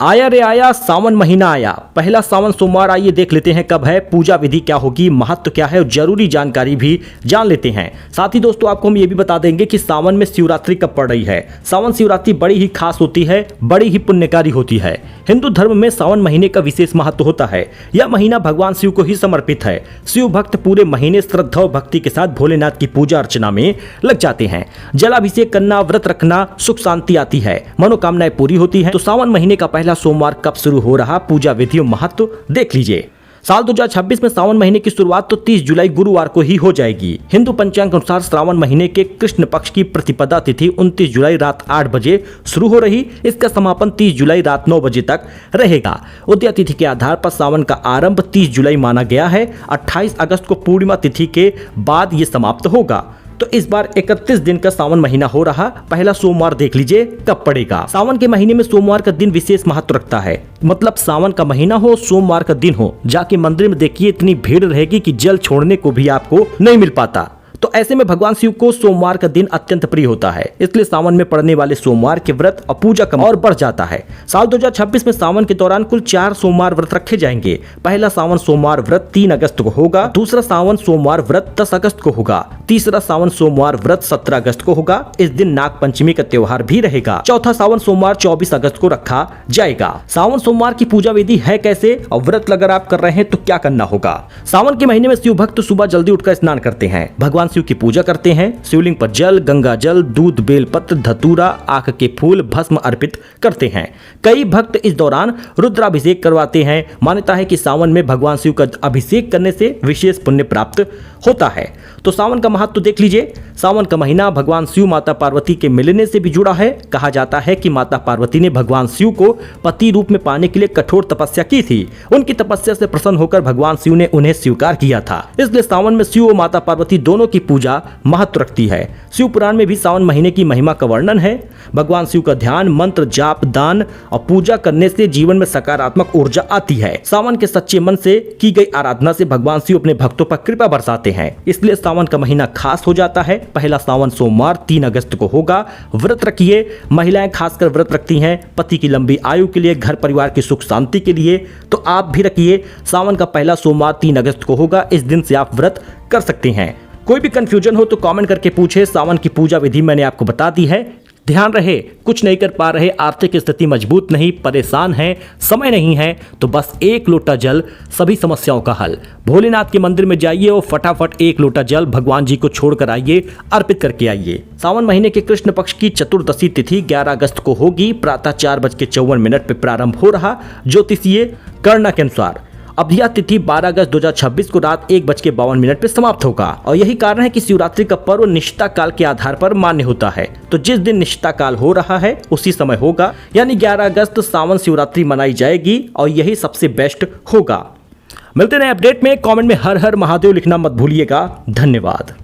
आया रे आया, सावन महीना आया। पहला सावन सोमवार, आइए देख लेते हैं कब है, पूजा विधि क्या होगी, महत्व क्या है और जरूरी जानकारी भी जान लेते हैं। साथ ही दोस्तों आपको हम ये भी बता देंगे कि सावन में शिवरात्रि कब पड़ रही है। सावन शिवरात्रि बड़ी ही खास होती है, बड़ी ही पुण्यकारी होती है। हिंदू धर्म में सावन महीने का विशेष महत्व होता है। यह महीना भगवान शिव को ही समर्पित है। शिव भक्त पूरे महीने श्रद्धा और भक्ति के साथ भोलेनाथ की पूजा अर्चना में लग जाते हैं। जलाभिषेक करना, व्रत रखना, सुख शांति आती है, मनोकामनाएं पूरी होती है। तो सावन महीने का पहला सोमवार कब शुरू हो रहा, पूजा विधि और महत्व देख लीजिए। साल 2026 में सावन महीने की शुरुआत तो 30 जुलाई गुरुवार को ही हो जाएगी। हिंदू पंचांग के अनुसार श्रावण महीने के कृष्ण पक्ष की प्रतिपदा तिथि 29 जुलाई रात 8 बजे शुरू हो रही। इसका समापन 30 जुलाई रात 9 बजे तक रहेगा। उदया तिथि के आधार पर सावन का आरंभ 30 जुलाई माना गया है। 28 अगस्त को पूर्णिमा तिथि के बाद ये समाप्त होगा। तो इस बार 31 दिन का सावन महीना हो रहा। पहला सोमवार देख लीजिए कब पड़ेगा। सावन के महीने में सोमवार का दिन विशेष महत्व रखता है। मतलब सावन का महीना हो, सोमवार का दिन हो, जाके मंदिर में देखिए इतनी भीड़ रहेगी कि जल छोड़ने को भी आपको नहीं मिल पाता। तो ऐसे में भगवान शिव को सोमवार का दिन अत्यंत प्रिय होता है, इसलिए सावन में पड़ने वाले सोमवार के व्रत और पूजा का और बढ़ जाता है। साल 2026 में सावन के दौरान कुल 4 सोमवार व्रत रखे जाएंगे। पहला सावन सोमवार व्रत 3 अगस्त को होगा, दूसरा सावन सोमवार व्रत 10 अगस्त को होगा, तीसरा सावन सोमवार व्रत 17 अगस्त को होगा। इस दिन नाग पंचमी का त्योहार भी रहेगा। चौथा सावन सोमवार 24 अगस्त को रखा जाएगा। सावन सोमवार की पूजा विधि है कैसे और व्रत अगर आप कर रहे हैं तो क्या करना होगा। सावन के महीने में शिव भक्त सुबह जल्दी उठकर स्नान करते हैं, भगवान शिव की पूजा करते हैं। शिवलिंग पर जल, गंगा जल, दूध, बेलपत्र, धतूरा, आक के फूल, भस्म अर्पित करते हैं। कई भक्त इस दौरान रुद्राभिषेक करवाते हैं। मान्यता है कि सावन में भगवान शिव का अभिषेक करने से विशेष पुण्य प्राप्त होता है। तो सावन का महत्व देख लीजिए। सावन का महीना भगवान शिव माता पार्वती के मिलने से भी जुड़ा है। कहा जाता है कि माता पार्वती ने भगवान शिव को पति रूप में पाने के लिए कठोर तपस्या की थी। उनकी तपस्या से प्रसन्न होकर भगवान शिव ने उन्हें स्वीकार किया था। इसलिए सावन में शिव और माता पार्वती दोनों की पूजा महत्व रखती है। शिव पुराण में भी सावन महीने की महिमा का वर्णन है। भगवान शिव का ध्यान, मंत्र जाप, दान और पूजा करने से जीवन में सकारात्मक ऊर्जा आती है। सावन के सच्चे मन से की गई आराधना से भगवान शिव अपने भक्तों पर कृपा बरसाते हैं। इसलिए सावन का महीना खास हो जाता है। पहला सावन सोमवार 3 अगस्त को होगा। व्रत रखिए। महिलाएं खासकर व्रत रखती हैं पति की लंबी आयु के लिए, घर परिवार की सुख शांति के लिए। तो आप भी रखिए। सावन का पहला सोमवार 3 अगस्त को होगा। इस दिन से आप व्रत कर सकते हैं। कोई भी कंफ्यूजन हो तो कमेंट करके पूछे। सावन की पूजा विधि मैंने आपको बता दी है। ध्यान रहे, कुछ नहीं कर पा रहे, आर्थिक स्थिति मजबूत नहीं, परेशान हैं, समय नहीं है, तो बस 1 लोटा जल सभी समस्याओं का हल। भोलेनाथ के मंदिर में जाइए और फटाफट 1 लोटा जल भगवान जी को छोड़कर आइए, अर्पित करके आइए। सावन महीने के कृष्ण पक्ष की चतुर्दशी तिथि 11 अगस्त को होगी। प्रातः 4:54 पर प्रारंभ हो रहा। ज्योतिषीय गणना के अनुसार अब यह तिथि 12 अगस्त 2026 को रात 1:52 पर समाप्त होगा। और यही कारण है कि शिवरात्रि का पर्व निश्चिता काल के आधार पर मान्य होता है। तो जिस दिन निश्चिता काल हो रहा है उसी समय होगा, यानी 11 अगस्त सावन शिवरात्रि मनाई जाएगी और यही सबसे बेस्ट होगा। मिलते हैं अपडेट में। कमेंट में हर हर महादेव लिखना मत भूलिएगा। धन्यवाद।